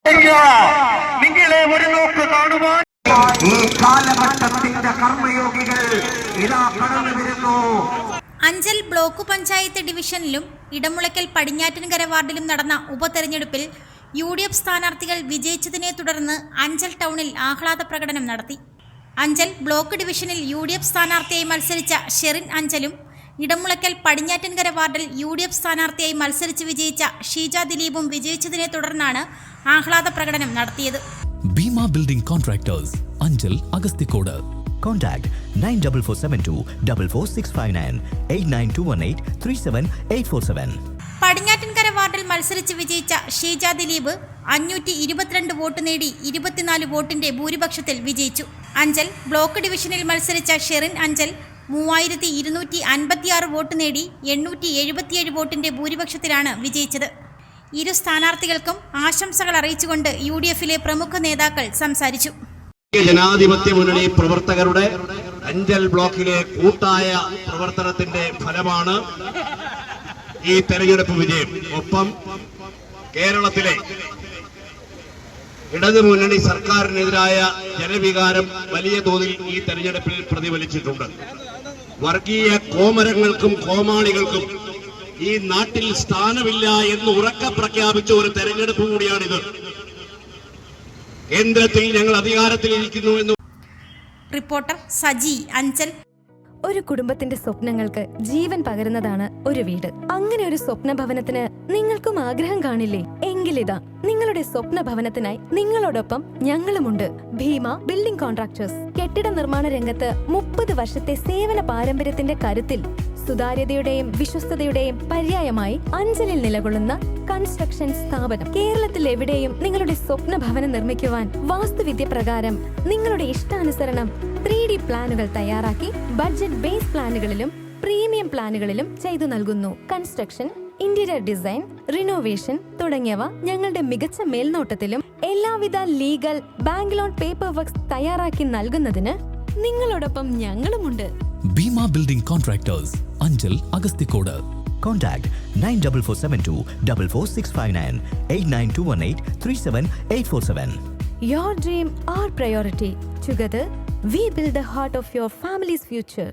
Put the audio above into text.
നിങ്ങളെ ഒരു നോക്ക് കാണുവാൻ ഈ കാലഘട്ടത്തിന്റെ കർമ്മയോഗികൾ ഇതാ കടന്നു വരുന്നു. അഞ്ചൽ ബ്ലോക്ക് പഞ്ചായത്ത് ഡിവിഷനിലും ഇടമുളയ്ക്കൽ പടിഞ്ഞാറ്റിൻകര വാർഡിലും നടന്ന ഉപതെരഞ്ഞെടുപ്പിൽ UDF സ്ഥാനാർത്ഥികൾ വിജയിച്ചതിനെ തുടർന്ന് അഞ്ചൽ ടൗണിൽ ആഹ്ലാദ പ്രകടനം നടത്തി. അഞ്ചൽ ബ്ലോക്ക് ഡിവിഷനിൽ UDF സ്ഥാനാർത്ഥിയായി മത്സരിച്ച ഷെറിൻ അഞ്ചലും ഇടമുളയ്ക്കൽ പടിഞ്ഞാറ്റിൻകര വാർഡിൽ UDF സ്ഥാനാർത്ഥിയായി മത്സരിച്ച് വിജയിച്ച ഷീജ ദിലീപും വിജയിച്ചതിനെ തുടർന്നാണ് ആഹ്ലാദ പ്രകടനം നടത്തിയത്. Bhima building contractors, Anchal Agasthikode. Contact 94472 44659 89218 37847. Padinjattinkara വാർഡിൽ മത്സരിച്ച് വിജയിച്ച ഷീജ ദിലീപ് 522 വോട്ട് നേടി 24 വോട്ടിന്റെ ഭൂരിപക്ഷത്തിൽ വിജയിച്ചു. അഞ്ചൽ ബ്ലോക്ക് ഡിവിഷനിൽ മത്സരിച്ച ഷെറിൻ അഞ്ചൽ 3256 വോട്ട് നേടി 877 വോട്ടിന്റെ ഭൂരിപക്ഷത്തിലാണ് വിജയിച്ചത്. ഇരു സ്ഥാനാർത്ഥികൾക്കും ആശംസകൾ അറിയിച്ചുകൊണ്ട് UDFിലെ പ്രമുഖ നേതാക്കൾ സംസാരിച്ചു. ജനാധിപത്യ മുന്നണി പ്രവർത്തകരുടെ അഞ്ചൽ ബ്ലോക്കിലെ കൂട്ടായ പ്രവർത്തനത്തിന്റെ ഫലമാണ് ഈ തെരഞ്ഞെടുപ്പ് വിജയം. ഒപ്പം കേരളത്തിലെ ഇടതു മുന്നണി സർക്കാരിനെതിരായ ജനവികാരം വലിയ തോതിൽ ഈ തെരഞ്ഞെടുപ്പിൽ പ്രതിഫലിച്ചിട്ടുണ്ട്. വർഗീയ കോമരങ്ങൾക്കും കോമാളികൾക്കും ഈ നാട്ടിൽ സ്ഥാനമില്ല എന്ന് ഉറക്കെ പ്രഖ്യാപിച്ച ഒരു തെരഞ്ഞെടുപ്പ് കൂടിയാണിത്. കേന്ദ്രത്തിൽ ഞങ്ങൾ അധികാരത്തിലിരിക്കുന്നു എന്ന്. റിപ്പോർട്ടർ സജി, അഞ്ചൽ. ഒരു കുടുംബത്തിന്റെ സ്വപ്നങ്ങൾക്ക് ജീവൻ പകരുന്നതാണ് ഒരു വീട്. അങ്ങനെ ഒരു സ്വപ്ന ഭവനത്തിന് നിങ്ങൾക്കും ആഗ്രഹം കാണില്ലേ? എങ്കിലിതാ നിങ്ങളുടെ സ്വപ്ന ഭവനത്തിനായി നിങ്ങളോടൊപ്പം ഞങ്ങളുമുണ്ട്. Bhima building contractors. കെട്ടിട നിർമ്മാണ രംഗത്ത് 30 വർഷത്തെ സേവന പാരമ്പര്യത്തിന്റെ കരുത്തിൽ സുതാര്യതയുടെയും വിശ്വസ്തയുടെയും പര്യായമായി അഞ്ചലിൽ നിലകൊള്ളുന്ന കൺസ്ട്രക്ഷൻ സ്ഥാപനം. കേരളത്തിൽ എവിടെയും നിങ്ങളുടെ സ്വപ്ന ഭവനം നിർമ്മിക്കുവാൻ വാസ്തുവിദ്യ പ്രകാരം നിങ്ങളുടെ ഇഷ്ടാനുസരണം 3D പ്ലാനുകൾ തയ്യാറാക്കി ബഡ്ജറ്റ് ബേസ് പ്ലാനുകളിലും പ്രീമിയം പ്ലാനുകളിലും ചെയ്തു നൽകുന്നു. കൺസ്ട്രക്ഷൻ, ഇന്റീരിയർ ഡിസൈൻ, റിനോവേഷൻ തുടങ്ങിയവ ഞങ്ങളുടെ മികച്ച മേൽനോട്ടത്തിലും എല്ലാവിധ legal bank loan paper works തയ്യാറാക്കി നൽകുന്നതിന് നിങ്ങളോടൊപ്പം ഞങ്ങളുമുണ്ട്. Bhima building contractors, Anchal Agasthikode. Contact 94472 44659 89218 37847. Your dream, our priority. Together, we build the heart of your family's future.